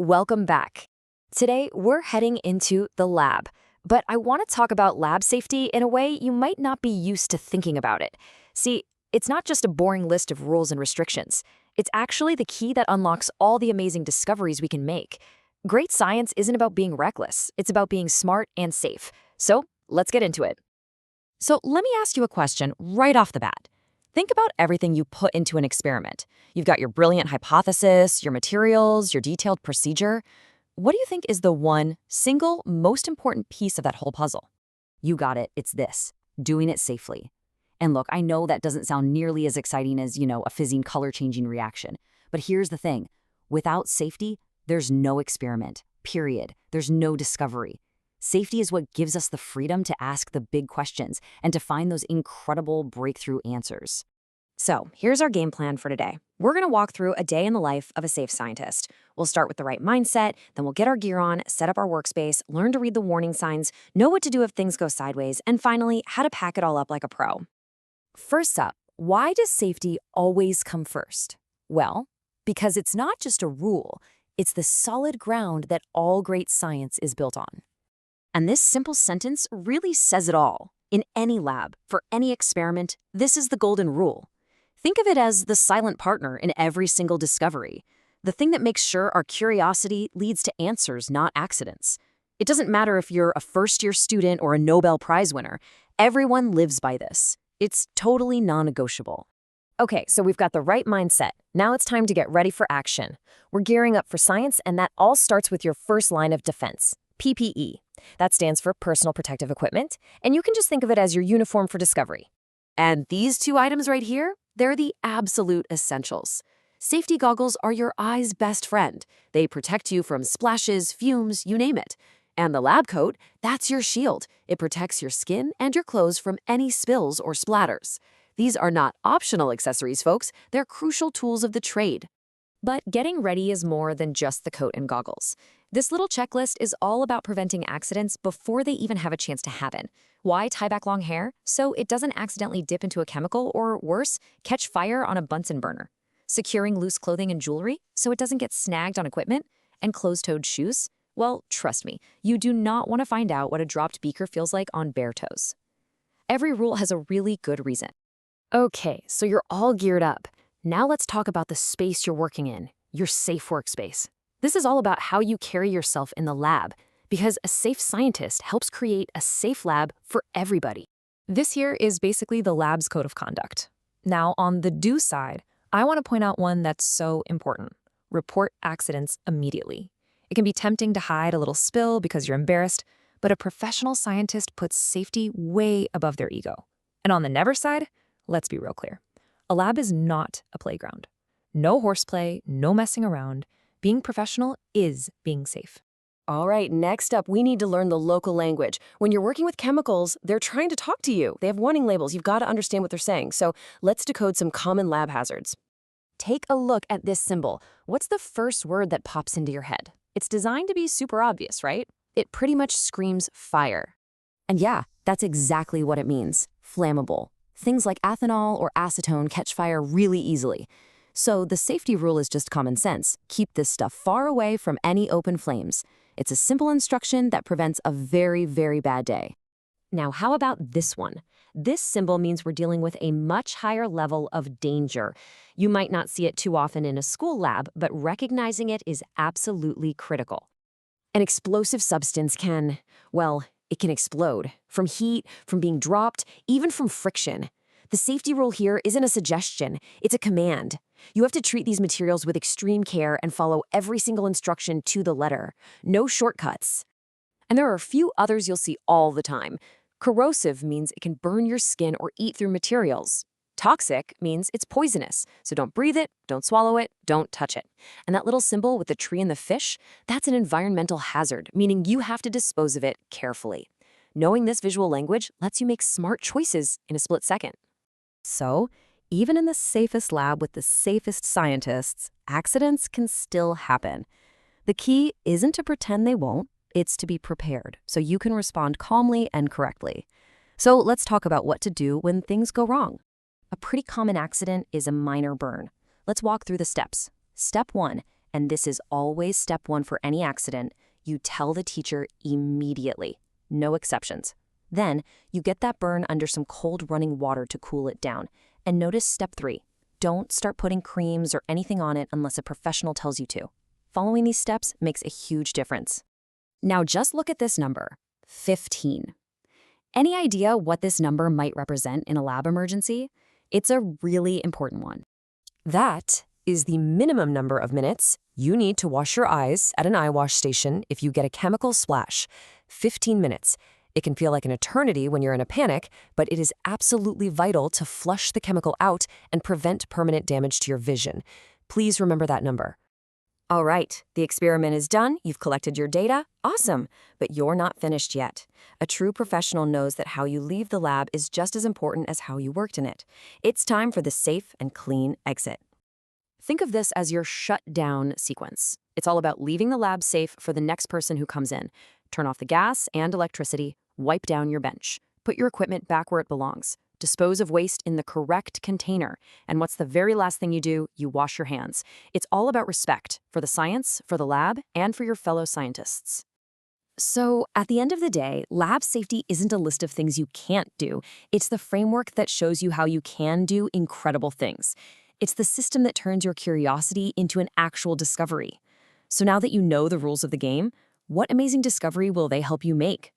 welcome back. Today, we're heading into the lab, but I want to talk about lab safety in a way you might not be used to thinking about it. See, it's not just a boring list of rules and restrictions. It's actually the key that unlocks all the amazing discoveries we can make. Great science isn't about being reckless, it's about being smart and safe. So, let's get into it. So let me ask you a question right off the bat. Think about everything you put into an experiment. You've got your brilliant hypothesis, your materials, your detailed procedure. What do you think is the one single most important piece of that whole puzzle? You got it. It's this: doing it safely. And look, I know that doesn't sound nearly as exciting as, a fizzing color-changing reaction. But here's the thing. Without safety, there's no experiment, period. There's no discovery. Safety is what gives us the freedom to ask the big questions and to find those incredible breakthrough answers. So, here's our game plan for today. We're going to walk through a day in the life of a safe scientist. We'll start with the right mindset, then we'll get our gear on, set up our workspace, learn to read the warning signs, know what to do if things go sideways, and finally, how to pack it all up like a pro. First up, why does safety always come first? Well, because it's not just a rule, it's the solid ground that all great science is built on. And this simple sentence really says it all. In any lab, for any experiment, this is the golden rule. Think of it as the silent partner in every single discovery, the thing that makes sure our curiosity leads to answers, not accidents. It doesn't matter if you're a first-year student or a Nobel Prize winner. Everyone lives by this. It's totally non-negotiable. Okay, so we've got the right mindset. Now it's time to get ready for action. We're gearing up for science, and that all starts with your first line of defense, PPE. That stands for personal protective equipment, and you can just think of it as your uniform for discovery. And these two items right here, they're the absolute essentials. Safety goggles are your eye's best friend. They protect you from splashes, fumes, you name it. And the lab coat, that's your shield. It protects your skin and your clothes from any spills or splatters. These are not optional accessories, folks. They're crucial tools of the trade. But getting ready is more than just the coat and goggles. This little checklist is all about preventing accidents before they even have a chance to happen. Why tie back long hair? So it doesn't accidentally dip into a chemical or, worse, catch fire on a Bunsen burner. Securing loose clothing and jewelry so it doesn't get snagged on equipment. And closed-toed shoes? Well, trust me, you do not want to find out what a dropped beaker feels like on bare toes. Every rule has a really good reason. Okay, so you're all geared up. Now let's talk about the space you're working in, your safe workspace. This is all about how you carry yourself in the lab, because a safe scientist helps create a safe lab for everybody. This here is basically the lab's code of conduct. Now, on the do side, I want to point out one that's so important. Report accidents immediately. It can be tempting to hide a little spill because you're embarrassed, but a professional scientist puts safety way above their ego. And on the never side, let's be real clear. A lab is not a playground. No horseplay, no messing around. Being professional is being safe. All right, next up, we need to learn the local language. When you're working with chemicals, they're trying to talk to you. They have warning labels. You've got to understand what they're saying. So let's decode some common lab hazards. Take a look at this symbol. What's the first word that pops into your head? It's designed to be super obvious, right? It pretty much screams fire. And yeah, that's exactly what it means. Flammable. Things like ethanol or acetone catch fire really easily. So the safety rule is just common sense. Keep this stuff far away from any open flames. It's a simple instruction that prevents a very, very bad day. Now, how about this one? This symbol means we're dealing with a much higher level of danger. You might not see it too often in a school lab, but recognizing it is absolutely critical. An explosive substance can, well, it can explode. From heat, from being dropped, even from friction. The safety rule here isn't a suggestion, it's a command. You have to treat these materials with extreme care and follow every single instruction to the letter. No shortcuts. And there are a few others you'll see all the time. Corrosive means it can burn your skin or eat through materials. Toxic means it's poisonous, so don't breathe it, don't swallow it, don't touch it. And that little symbol with the tree and the fish, that's an environmental hazard, meaning you have to dispose of it carefully. Knowing this visual language lets you make smart choices in a split second. So, even in the safest lab with the safest scientists, accidents can still happen. The key isn't to pretend they won't, it's to be prepared so you can respond calmly and correctly. So let's talk about what to do when things go wrong. A pretty common accident is a minor burn. Let's walk through the steps. Step 1, And this is always step one for any accident. You tell the teacher immediately. No exceptions. Then, you get that burn under some cold running water to cool it down. And notice step 3. Don't start putting creams or anything on it unless a professional tells you to. Following these steps makes a huge difference. Now just look at this number, 15. Any idea what this number might represent in a lab emergency? It's a really important one. That is the minimum number of minutes you need to wash your eyes at an eye wash station if you get a chemical splash. 15 minutes. It can feel like an eternity when you're in a panic, but it is absolutely vital to flush the chemical out and prevent permanent damage to your vision. Please remember that number. All right, the experiment is done. You've collected your data. Awesome. But you're not finished yet. A true professional knows that how you leave the lab is just as important as how you worked in it. It's time for the safe and clean exit. Think of this as your shutdown sequence. It's all about leaving the lab safe for the next person who comes in. Turn off the gas and electricity. Wipe down your bench. Put your equipment back where it belongs. Dispose of waste in the correct container. And what's the very last thing you do? You wash your hands. It's all about respect for the science, for the lab, and for your fellow scientists. So, at the end of the day, lab safety isn't a list of things you can't do. It's the framework that shows you how you can do incredible things. It's the system that turns your curiosity into an actual discovery. So now that you know the rules of the game, what amazing discovery will they help you make?